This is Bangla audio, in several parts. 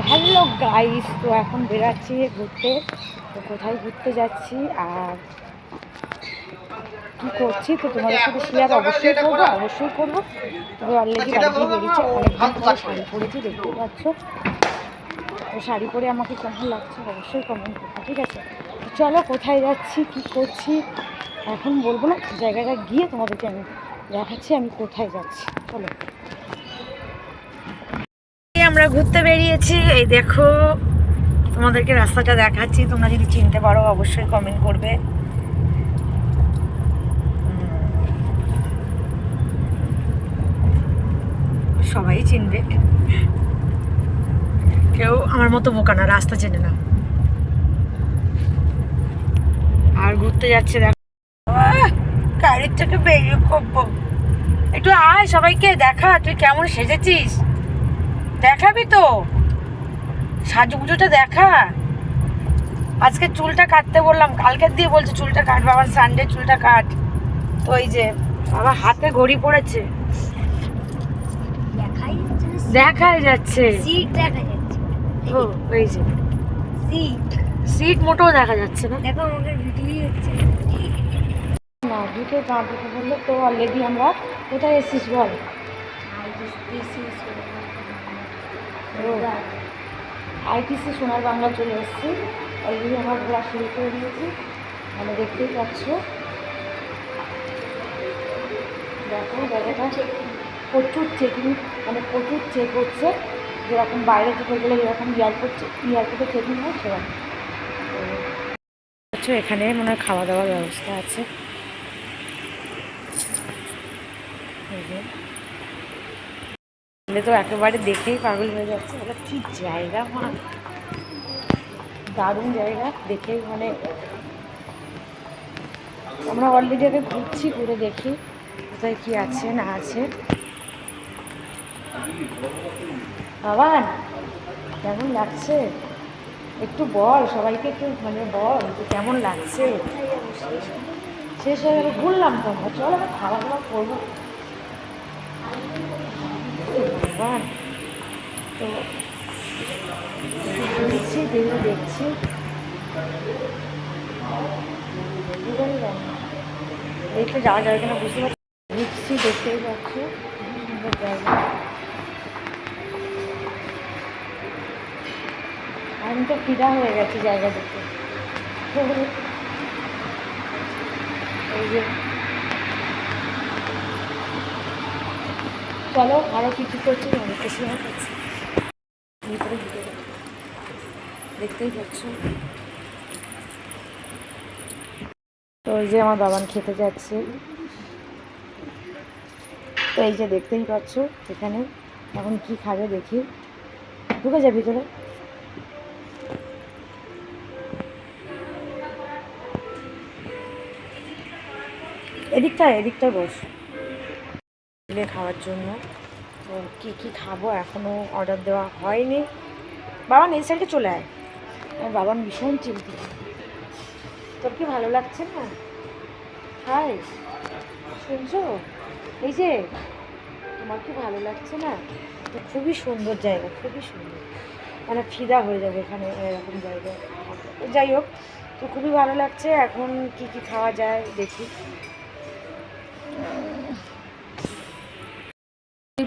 হ্যালো গাইস, তো এখন বেরাচ্ছি ঘুরতে। তো কোথায় ঘুরতে যাচ্ছি আর কি করছি তো তোমাদের সাথে শেয়ার অবশ্যই করবো। তবে অলরেডি বাড়ি দিয়ে বেরিয়েছি, অনেকদিন পরে শাড়ি পরেছি, দেখতেই পাচ্ছ। তো শাড়ি পরে আমাকে কেমন লাগছে অবশ্যই কমেন্ট করবো, ঠিক আছে? চলো কোথায় যাচ্ছি কি করছি এখন বলবো না, জায়গাটা গিয়ে তোমাদেরকে আমি দেখাচ্ছি আমি কোথায় যাচ্ছি। চলো, আমরা ঘুরতে বেরিয়েছি। এই দেখো, তোমাদেরকে রাস্তাটা দেখাচ্ছি, তোমরা যদি চিনতে পারো অবশ্যই কমেন্ট করবে। সবাই চিনবে, কেউ আমার মতো বোকা না, রাস্তা চেনে না। আর ঘুরতে যাচ্ছে দেখো, গাড়ির থেকে বেরিয়ে করবো। একটু আয়, সবাইকে দেখা তুই কেমন সেজেছিস, দেখাবি তো সাজুগুজোটা দেখা। আজকে চুলটা কাটতে বললাম, কালকে দিয়ে বলছে চুলটা কাটবে, আবার সানডে চুলটা কাট। তো এই যে আবার হাতে ঘড়ি পড়েছে, দেখাই যাচ্ছে ও, এই যে সিট মোটেও দেখা যাচ্ছে না। দেখো আমাদের ভিডিও হচ্ছে না, ঢুকে পা ঢুকে বললো। তো অলরেডি আমরা কোথায় এসেছিস বল? আইটিসি সোনার বাংলা চলে এসেছি। অলরেডি আমার ঘোরা শুরু করে দিয়েছি, মানে দেখতেই পাচ্ছ। দেখো জায়গাটা প্রচুর চেকিং, মানে প্রচুর চেক হচ্ছে, যেরকম বাইরে থেকে গেলে যেরকম এয়ারপোর্টে চেকিং হয় সেরকম। তো এখানে মনে হয় খাওয়া দাওয়ার ব্যবস্থা আছে। তো একেবারে দেখেই পাগল হয়ে যাচ্ছে, ওটা কি জায়গা, মা দারুণ জায়গা দেখেই, মানে আমরা অলরেডি আগে ঘুরছি, ঘুরে দেখি কোথায় কি আছে না আছে। বাবান কেমন লাগছে একটু বল, সবাইকে একটু মানে বল যে কেমন লাগছে। শেষ হয়ে গেলে ঘুরলাম তো আমরা, চল আমরা খাওয়া দাওয়া করবো। বাবান তো ঘুরছি, যেগুলো দেখছি দেখতে যাওয়া যাবে কিনা বুঝতে পারছি। ঘুরছি, দেখতেই পাচ্ছি সুন্দর জায়গা। আমি তো ফিদা হয়ে গেছি জায়গা দেখতে। এই যে চলো আরও কিছু করছি, অনেক কিছু করছি, ভিতরে ভিতরে দেখতেই পাচ্ছ। তো এই যে আমার বাবান খেতে যাচ্ছে, তো এই যে দেখতেই পাচ্ছ এখানে এখন কি খাবে দেখি, ঢুকে যা ভিতরে। এদিকটা বস খাওয়ার জন্য। তো কী কী খাবো এখনও অর্ডার দেওয়া হয়নি। বাবান এই সাইডে চলে আয়, আমার বাবান ভীষণ চিন্তিত। তোর কি ভালো লাগছে না? হাই শুনছো, এই যে তোমার কি ভালো লাগছে না? তো খুবই সুন্দর জায়গা, খুবই সুন্দর, মানে ফিদা হয়ে যাবে এখানে এরকম জায়গায়। যাই হোক, তো খুবই ভালো লাগছে। এখন কি কি খাওয়া যায় দেখি।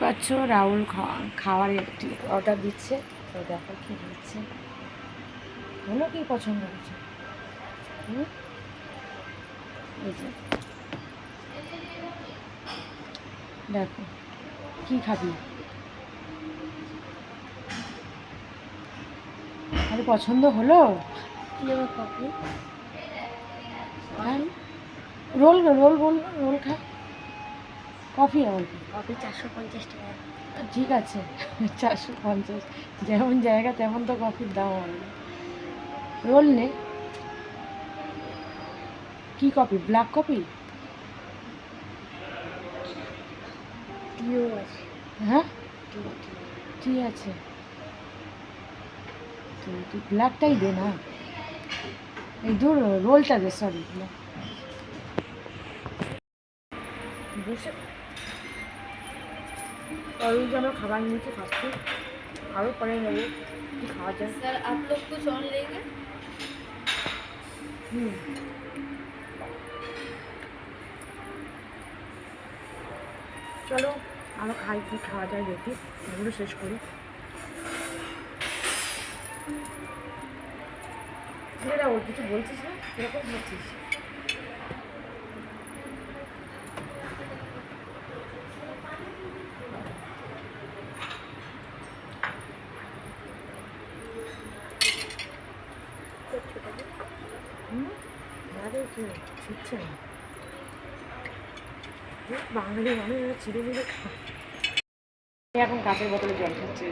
পাচ্ছ রাহুল খাওয়ার একটি অর্ডার দিচ্ছে, তো দেখো কি দিচ্ছে, হলো কি পছন্দ হচ্ছে। এই যে দেখো কি খাবি, আরে পছন্দ হলো। রোল রোল বল, রোল খা। কফি আমার কফি 450 টাকা। ঠিক আছে 450, যেমন জায়গা তেমন তো কফির দাম হবে। রোল নে, কি কফি, ব্ল্যাক কফি? টিও আছে, হ্যাঁ টি আছে, তুই ব্ল্যাকটাই দে না, এই দূর রোলটা দে, সরি বসে অরুণ যেন খাবার নিয়েছে খাচ্ছে। আরও পরে নেবো কি খাওয়া যায়। सर आप लोग कुछ और लेंगे? চলো আরও খাই, কি খাওয়া যায় দেখি, এগুলো শেষ করি। ওর কিছু বলছিস না, কিরকম বলছিস? শিখছে না বাঙালি মানুষ ছিঁড়ে মিলে এখন কাঁচের বোতলে জল খাচ্ছে,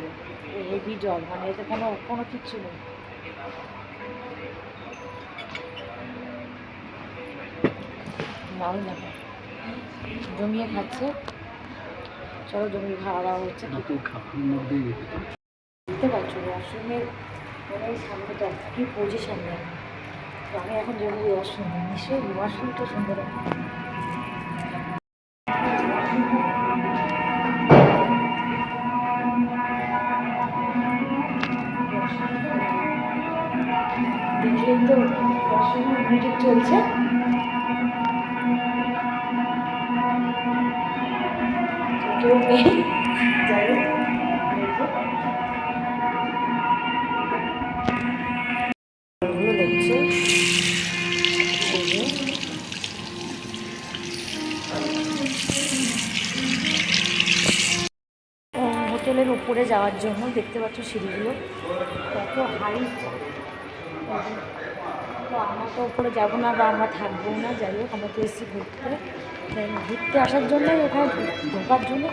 হেভি জল, মানে এতে কোনো কোনো কিচ্ছু নেই। দারুণ দেখো জমিয়ে খাচ্ছে। চলো জমিয়ে খাওয়া দাওয়া হচ্ছে। দেখতে পাচ্ছ ওয়াশরুমের সামনে তো কি পজিশন নেই, তো আমি এখন জমিয়ে ওয়াশরুম, নিশ্চয়ই ওয়াশরুমটা সুন্দর। দেখলেই তো ওয়াশরুমের মিউজিক চলছে। কেউ নেই, যাই হোক দেখছে হোটেলের উপরে যাওয়ার জন্য দেখতে পাচ্ছ সিঁড়িগুলো কত হাই। তো আমরা তো উপরে যাবো না বা আমরা থাকবো না, যাই হোক আমরা তো এসেছি ঘুরতে। ঘুরতে আসার জন্যই ওখানে ঢোকার জন্য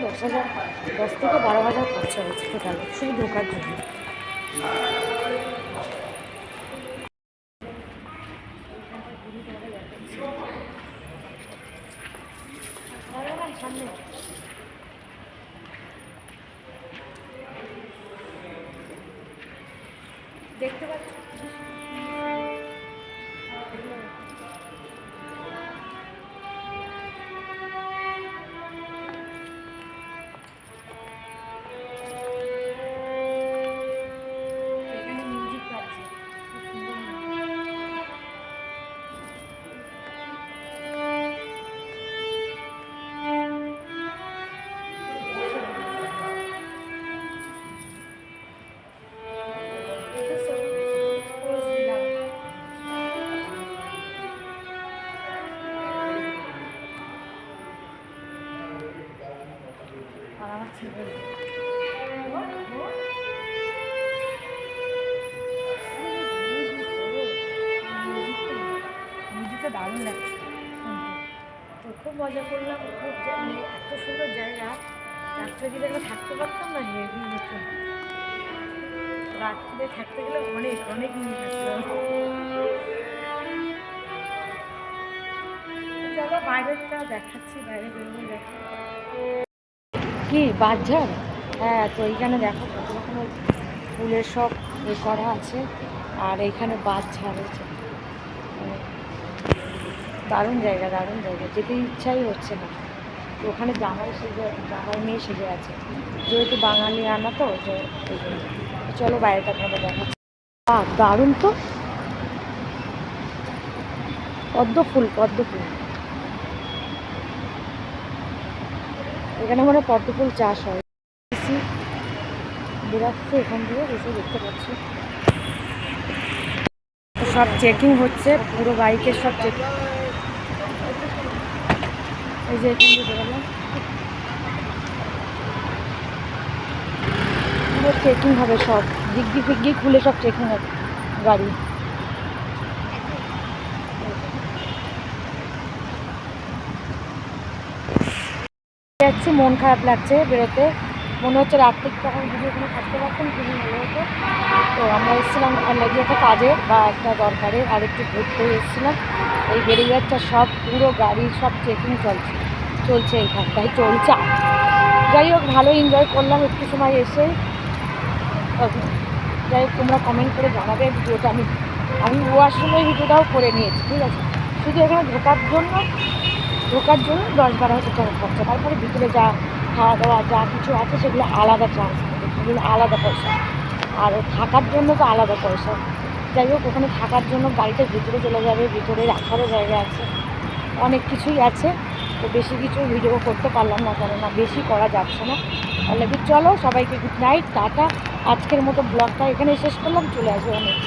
10 থেকে 12,000 খরচা হয়েছে টোটাল, শুধু ঢোকার জন্য। সামনে দেখতে পাচ্ছ এখানে মিউজিক বাজছে, খুব সুন্দর। আর আমার ছেলে মিউজিকটা দারুণ লাগছে তো খুব মজা করলাম। খুব এত সুন্দর জায়গা, রাত্রে যদি আমরা থাকতে পারতাম না হেভি হতো। রাত্রে থাকতে গেলে অনেক অনেক জিনিস আছে। চলো বাইরেটা দেখাচ্ছি, বাইরে বেরোবো দেখো কি বাঁশঝাড়। হ্যাঁ তো এইখানে দেখো কত রকমের ফুলের সব করা আছে, আর এইখানে বাঁশঝাড় আছে। দারুণ জায়গা, দারুণ জায়গা, যেতে ইচ্ছাই হচ্ছে না। তো ওখানে জামাই মেয়ে সেজে আছে, যেহেতু বাঙালি আনা তো এই জন্য। চলো বাইরেটা আপনাদের দেখাচ্ছি। দারুণ তো, পদ্ম ফুল, পদ্ম ফুল এখানে মনে হয় পদ্ম ফুল চাষ হয়। বেরাচ্ছে এখান দিয়ে এসে দেখতে পাচ্ছি সব চেকিং হচ্ছে, পুরো বাইকের সব চেকিং। এই যে এখান দিয়ে বেরোলাম, পুরো চেকিং হবে, সব ডিগ্গি ফিগ্গি খুলে সব চেকিং হবে গাড়ি। যাচ্ছি, মন খারাপ লাগছে বেরোতে, মনে হচ্ছে রাত্রির তখন যদি ওখানে থাকতে পারতাম খুবই ভালো হতো। তো আমরা এসেছিলাম লাগিয়ে একটা কাজে বা একটা দরকারে, আর একটু ঘুরতে এসেছিলাম। এই বেরিয়ে যাচ্ছে সব, পুরো গাড়ি সব চেকিং চলছে এইখানটায় চলছে। যাই হোক ভালো এনজয় করলাম একটু সময় এসে। যাই হোক তোমরা কমেন্ট করে জানাবে ভিডিওটা। আমি ওয়াশরুমের ভিডিওটাও করে নিয়েছি, ঠিক আছে। শুধু এখানে ঢোকার জন্য 10-12,000 টাকা খরচা, তারপরে ভিতরে যা খাওয়া দাওয়া যা কিছু আছে সেগুলো আলাদা চার্জ। আলাদা পয়সা, আর থাকার জন্য তো আলাদা পয়সা। যাই হোক, ওখানে থাকার জন্য গাড়িটা ভিতরে চলে যাবে, ভিতরে রাখারও জায়গা আছে, অনেক কিছুই আছে। তো বেশি কিছু ভিডিও করতে পারলাম না, কেননা বেশি করা যাচ্ছে না। তাহলে চলো, সবাইকে গুড নাইট, টাটা। আজকের মতো ব্লগটা এখানে শেষ করলাম, চলে আসবো অনেক।